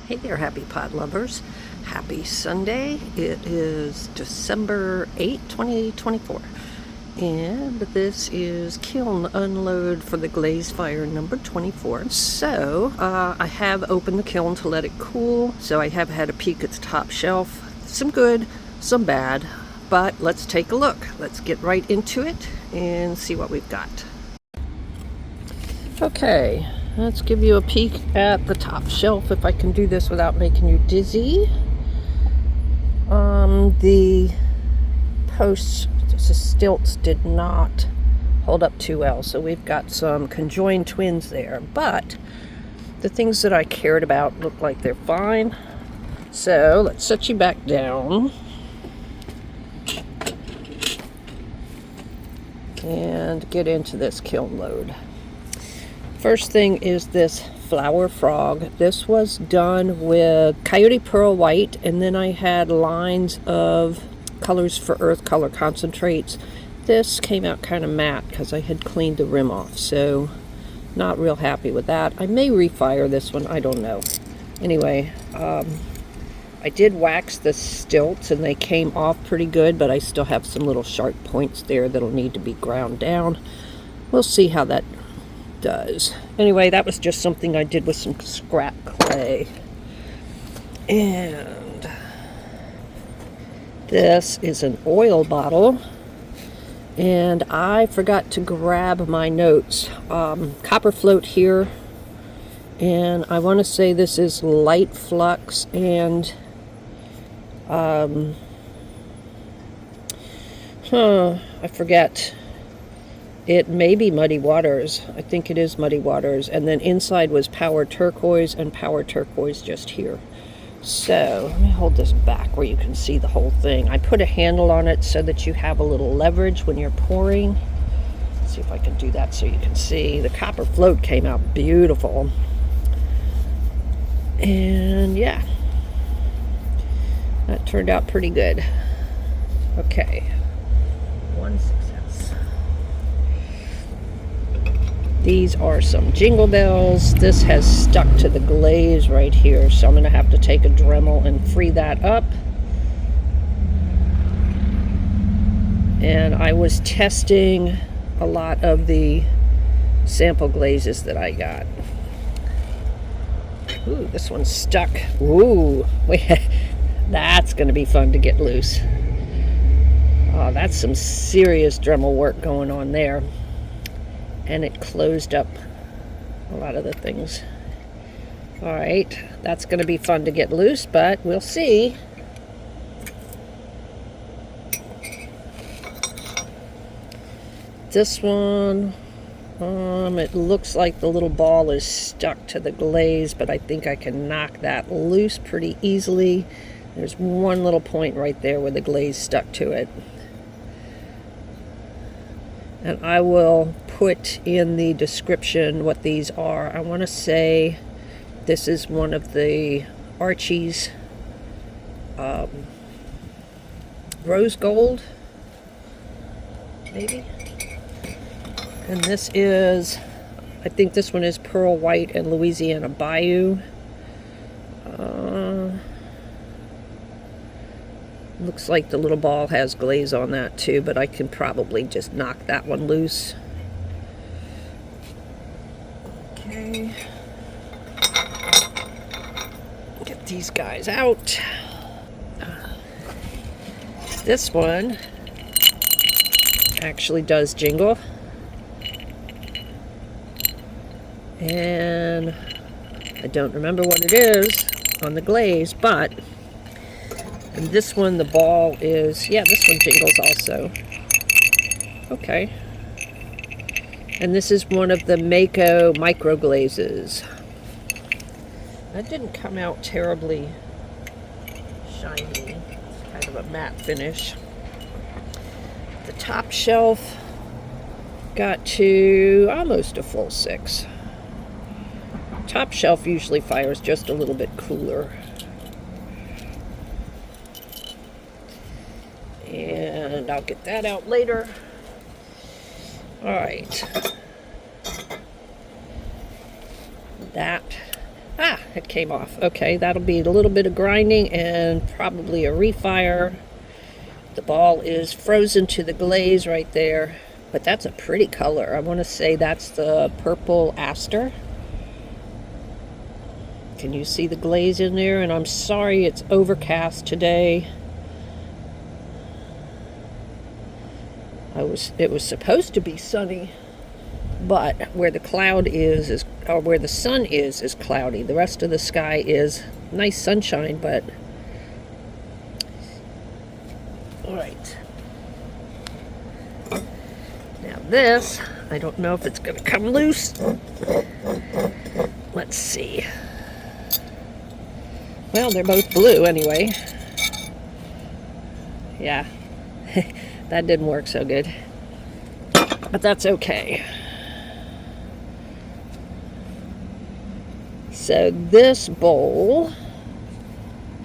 Hey there, happy pod lovers. Happy Sunday. It is December 8, 2024. And this is Kiln Unload for the Glaze Fire number 24. So, I have opened the kiln to let it cool. So I have had a peek at the top shelf. Some good, some bad. But let's take a look. Let's get right into it and see what we've got. Okay. Let's give you a peek at the top shelf if I can do this without making you dizzy. The posts, the stilts did not hold up too well, so we've got some conjoined twins there. But the things that I cared about look like they're fine. So let's set you back down. And get into this kiln load. First thing is this flower frog. This was done with Coyote Pearl White, and then I had lines of Colors for Earth color concentrates. This came out kind of matte because I had cleaned the rim off, so not real happy with that. I may refire this one, I don't know. Anyway, I did wax the stilts and they came off pretty good, but I still have some little sharp points there that'll need to be ground down. We'll see how that does. Anyway, that was just something I did with some scrap clay. And this is an oil bottle, and I forgot to grab my notes. Copper float here, and I want to say this is light flux, and I forget. It may be Muddy Waters. I think it is Muddy Waters. And then inside was Power Turquoise, and Power Turquoise just here. So, let me hold this back where you can see the whole thing. I put a handle on it so that you have a little leverage when you're pouring. Let's see if I can do that so you can see. The copper float came out beautiful. And yeah, that turned out pretty good. Okay, one success. These are some Jingle bells. This has stuck to the glaze right here, so I'm going to have to take a Dremel and free that up. And I was testing a lot of the sample glazes that I got. Ooh, this one's stuck. Ooh, that's going to be fun to get loose. Oh, that's some serious Dremel work going on there. And it closed up a lot of the things. All right, that's going to be fun to get loose, but we'll see. This one, it looks like the little ball is stuck to the glaze, but I think I can knock that loose pretty easily. There's one little point right there where the glaze stuck to it. And I will put in the description what these are. I want to say this is one of the Archie's rose gold, maybe. And this is, I think this one is Pearl White and Louisiana Bayou. Looks like the little ball has glaze on that too, but I can probably just knock that one loose. Okay. Get these guys out. This one actually does Jingle. And I don't remember what it is on the glaze, but and this one, the ball is, yeah, this one jingles also. Okay. And this is one of the Mako micro glazes. That didn't come out terribly shiny. It's kind of a matte finish. The top shelf got to almost a full 6. Top shelf usually fires just a little bit cooler. And I'll get that out later. All right. That Ah, it came off. Okay, that'll be a little bit of grinding and probably a refire. The ball is frozen to the glaze right there, but that's a pretty color. I want to say that's the purple aster. Can you see the glaze in there? And I'm sorry it's overcast today. It was supposed to be sunny, but where the cloud is or where the sun is cloudy. The rest of the sky is nice sunshine, but all right. Now this, I don't know if it's going to come loose. Let's see. Well, they're both blue anyway. Yeah, that didn't work so good, but that's okay. So this bowl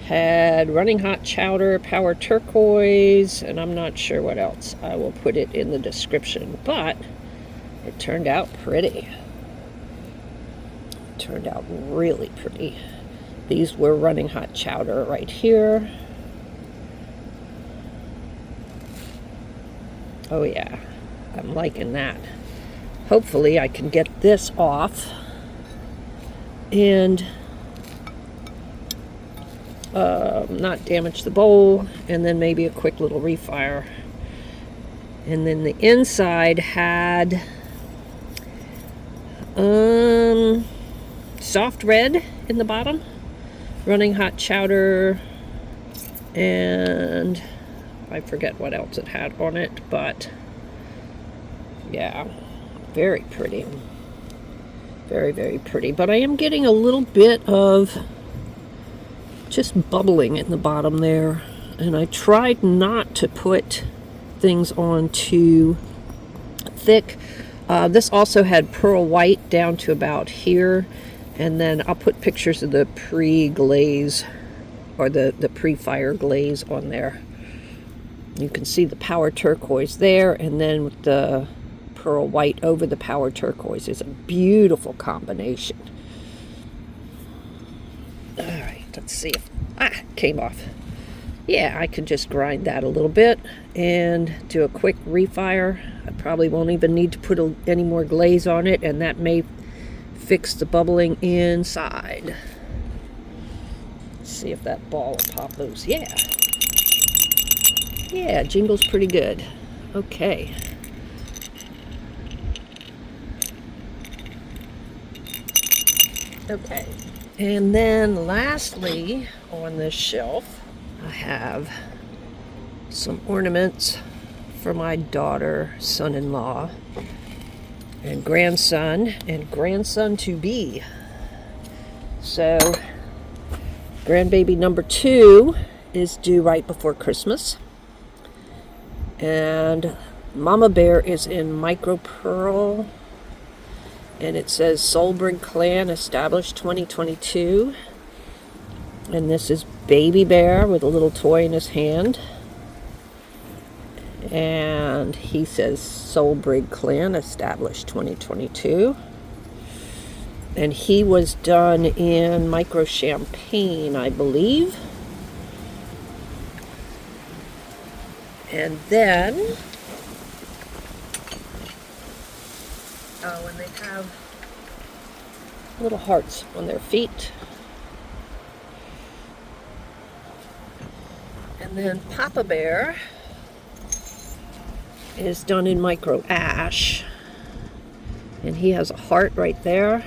had running hot chowder, power turquoise, and I'm not sure what else. I will put it in the description, but it turned out pretty. It turned out really pretty. These were running hot chowder right here. Oh yeah, I'm liking that. Hopefully I can get this off and not damage the bowl, and then maybe a quick little refire. And then the inside had soft red in the bottom, running hot chowder, and I forget what else it had on it, but yeah, very pretty. Very, very pretty. But I am getting a little bit of just bubbling in the bottom there. And I tried not to put things on too thick. This also had pearl white down to about here. And then I'll put pictures of the pre-glaze or the pre-fire glaze on there. You can see the power turquoise there, and then with the pearl white over the power turquoise is a beautiful combination. All right, let's see if it came off. Yeah, I can just grind that a little bit and do a quick refire. I probably won't even need to put any more glaze on it, and that may fix the bubbling inside. Let's see if that ball will pop loose. Yeah. Yeah, Jingle's pretty good. Okay. Okay. And then lastly, on this shelf, I have some ornaments for my daughter, son-in-law, and grandson to be. So, grandbaby number 2 is due right before Christmas. And Mama Bear is in micro pearl, and it says Solberg Clan established 2022. And this is Baby Bear with a little toy in his hand, and he says Solberg Clan established 2022. And he was done in micro champagne, I believe. And then, and they have little hearts on their feet. And then Papa Bear is done in micro ash. And he has a heart right there.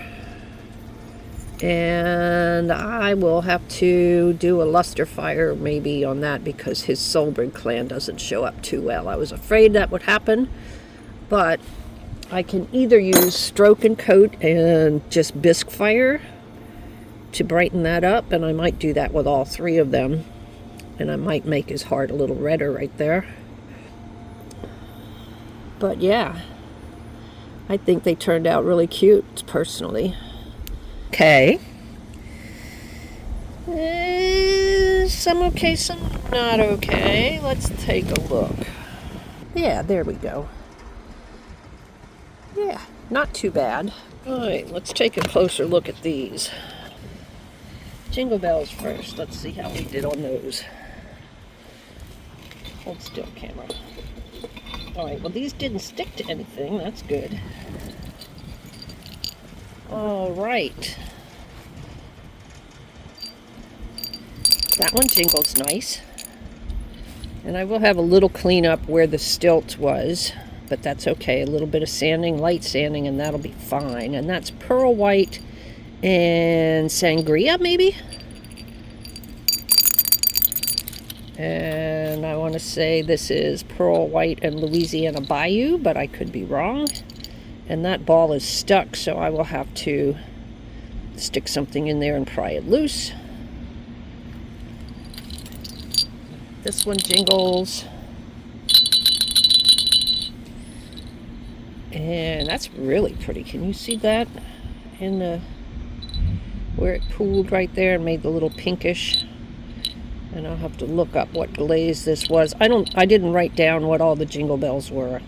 And I will have to do a luster fire maybe on that because his Solberg Clan doesn't show up too well. I was afraid that would happen, but I can either use stroke and coat and just bisque fire to brighten that up, and I might do that with all 3 of them, and I might make his heart a little redder right there. But yeah, I think they turned out really cute personally. Okay. Some okay, some not okay. Let's take a look. Yeah, there we go. Yeah, not too bad. All right, let's take a closer look at these. Jingle bells first. Let's see how we did on those. Hold still, camera. Alright, well these didn't stick to anything. That's good. Alright. That one jingles nice. And I will have a little cleanup where the stilt was, but that's okay. A little bit of sanding, light sanding, and that'll be fine. And that's pearl white and sangria, maybe? And I want to say this is pearl white and Louisiana Bayou, but I could be wrong. And that ball is stuck, so I will have to stick something in there and pry it loose. This one jingles. And that's really pretty. Can you see that in the where it pooled right there and made the little pinkish? And I'll have to look up what glaze this was. I didn't write down what all the jingle bells were,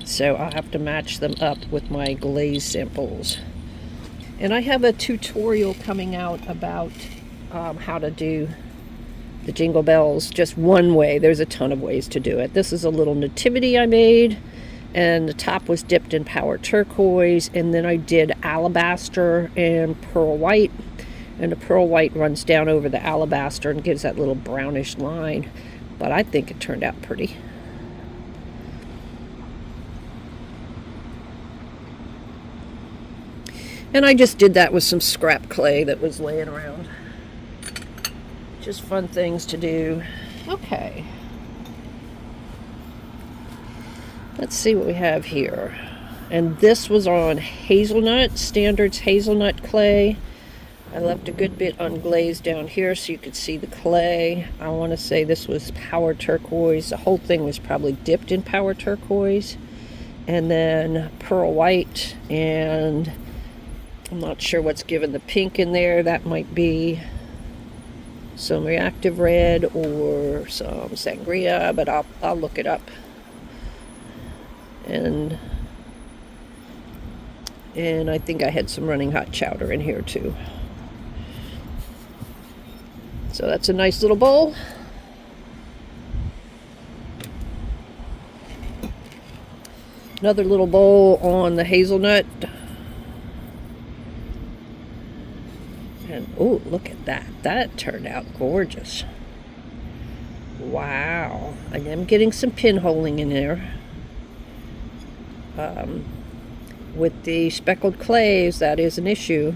so I'll have to match them up with my glaze samples. And I have a tutorial coming out about how to do the jingle bells just one way. There's a ton of ways to do it. This is a little nativity I made, and the top was dipped in powder turquoise, and then I did alabaster and pearl white, and the pearl white runs down over the alabaster and gives that little brownish line, but I think it turned out pretty. And I just did that with some scrap clay that was laying around. Just fun things to do. Okay. Let's see what we have here. And this was on hazelnut, Standards hazelnut clay. I left a good bit unglazed down here so you could see the clay. I want to say this was powder turquoise. The whole thing was probably dipped in powder turquoise. And then pearl white, and I'm not sure what's given the pink in there. That might be some reactive red or some sangria, but I'll look it up. And I think I had some running hot chowder in here too. So that's a nice little bowl. Another little bowl on the hazelnut. And oh, look at that. That turned out gorgeous. Wow. I am getting some pinholing in there. With the speckled clays, that is an issue.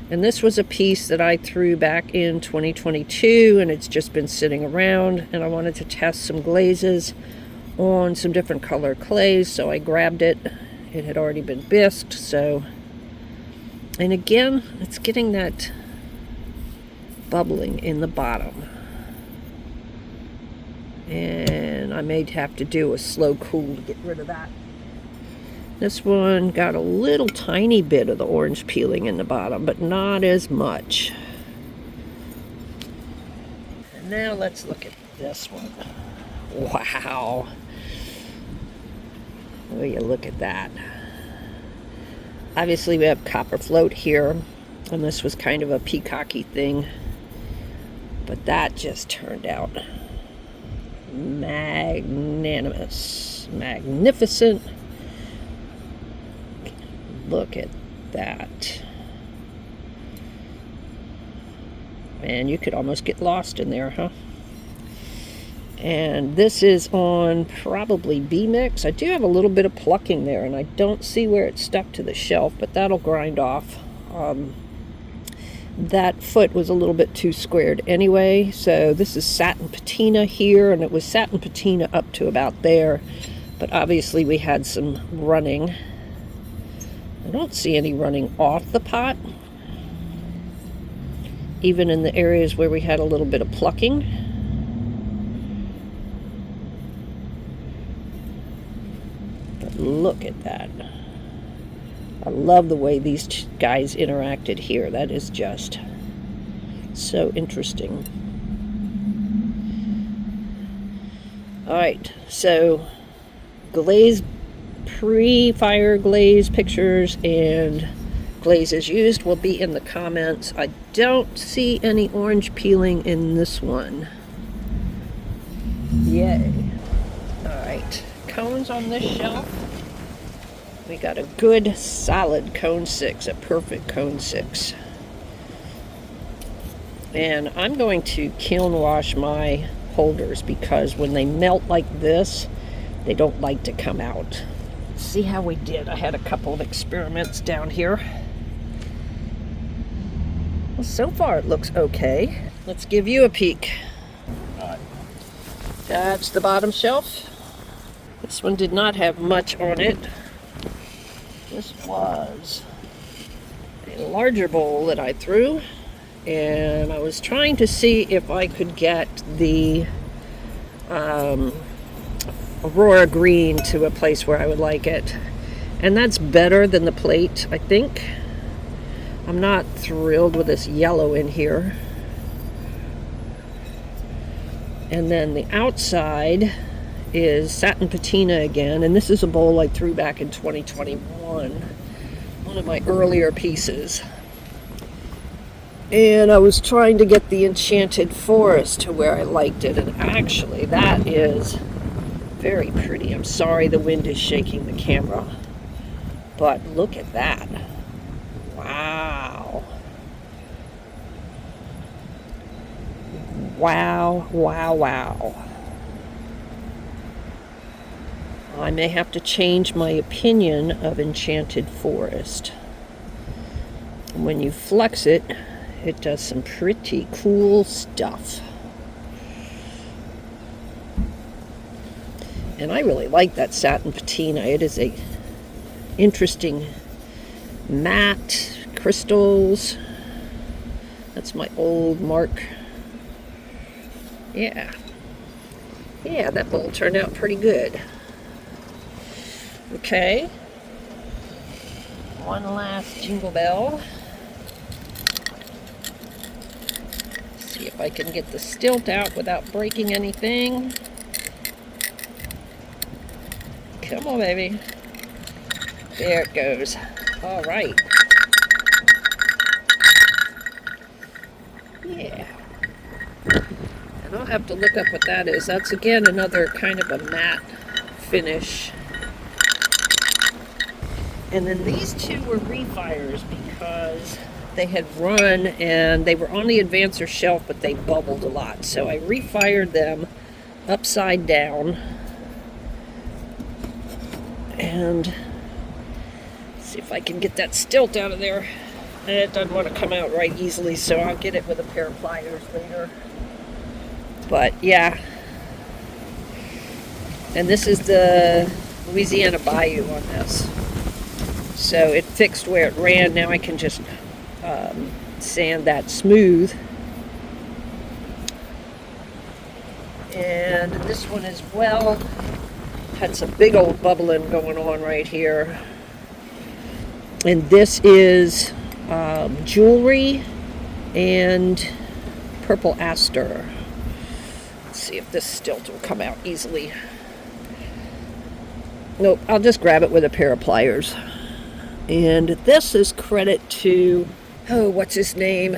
And this was a piece that I threw back in 2022, and it's just been sitting around, and I wanted to test some glazes on some different color clays, so I grabbed it. It had already been bisqued, so, and again, it's getting that bubbling in the bottom. And I may have to do a slow cool to get rid of that. This one got a little tiny bit of the orange peeling in the bottom, but not as much. And now let's look at this one. Wow. Will you look at that? Obviously we have copper float here, and this was kind of a peacocky thing, but that just turned out magnanimous, magnificent. Look at that. Man, you could almost get lost in there, huh? And this is on probably B-Mix. I do have a little bit of plucking there, and I don't see where it's stuck to the shelf, but that'll grind off. That foot was a little bit too squared anyway, so this is satin patina here, and it was satin patina up to about there, but obviously we had some running. I don't see any running off the pot, even in the areas where we had a little bit of plucking. But look at that. I love the way these guys interacted here. That is just so interesting. Alright, so glaze, pre-fire glaze pictures and glazes used will be in the comments. I don't see any orange peeling in this one. Yay. Alright, cones on this shelf. We got a good solid cone 6, a perfect cone 6. And I'm going to kiln wash my holders because when they melt like this, they don't like to come out. See how we did. I had a couple of experiments down here. Well, so far it looks okay. Let's give you a peek. That's the bottom shelf. This one did not have much on it. This was a larger bowl that I threw, and I was trying to see if I could get the Aurora green to a place where I would like it. And that's better than the plate, I think. I'm not thrilled with this yellow in here. And then the outside is satin patina again, and this is a bowl I threw back in 2021, one of my earlier pieces. And I was trying to get the Enchanted Forest to where I liked it, and actually that is very pretty. I'm sorry the wind is shaking the camera, but look at that. Wow. Wow, wow, wow. I may have to change my opinion of Enchanted Forest. When you flex it, it does some pretty cool stuff. And I really like that satin patina. It is a interesting matte crystals. That's my old mark. Yeah, that bowl turned out pretty good. Okay, one last Jingle Bell. See if I can get the stilt out without breaking anything. Come on, baby. There it goes. All right. Yeah. And I'll have to look up what that is. That's again another kind of a matte finish. And then these two were refires because they had run and they were on the advancer shelf, but they bubbled a lot. So I refired them upside down. And see if I can get that stilt out of there. It doesn't want to come out right easily, so I'll get it with a pair of pliers later. But yeah. And this is the Louisiana Bayou on this. So it fixed where it ran. Now I can just sand that smooth. And this one as well had some big old bubbling going on right here. And this is jewelry and purple aster. Let's see if this stilt will come out easily. Nope, I'll just grab it with a pair of pliers. And this is credit to, what's his name?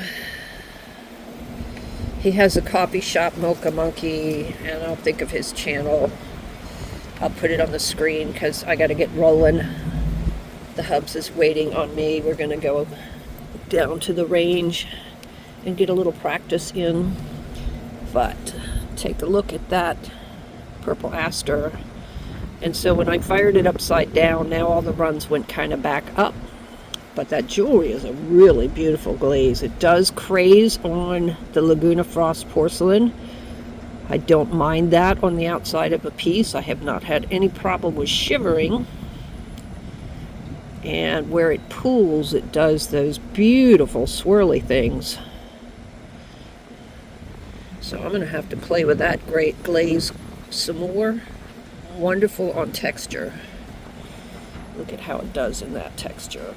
He has a coffee shop, Mocha Monkey, and I'll think of his channel. I'll put it on the screen because I got to get rolling. The hubs is waiting on me. We're going to go down to the range and get a little practice in. But take a look at that purple aster. And so when I fired it upside down, now all the runs went kind of back up. But that jewelry is a really beautiful glaze. It does craze on the Laguna Frost porcelain. I don't mind that on the outside of a piece. I have not had any problem with shivering. And where it pools, it does those beautiful swirly things. So I'm going to have to play with that great glaze some more. Wonderful on texture. Look at how it does in that texture.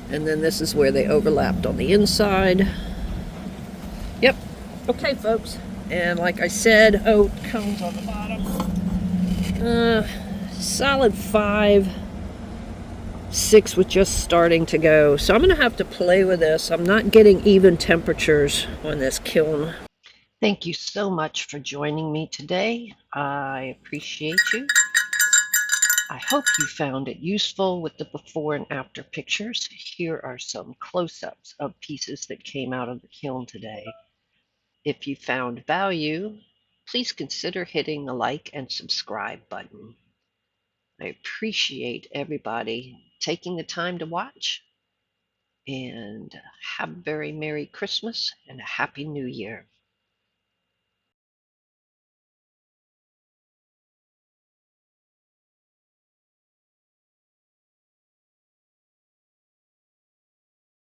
And then this is where they overlapped on the inside. Yep. Okay, folks. And like I said, cones on the bottom. solid 5, 6 was just starting to go. So I'm going to have to play with this. I'm not getting even temperatures on this kiln. Thank you so much for joining me today. I appreciate you. I hope you found it useful with the before and after pictures. Here are some close-ups of pieces that came out of the kiln today. If you found value, please consider hitting the like and subscribe button. I appreciate everybody taking the time to watch, and have a very Merry Christmas and a Happy New Year.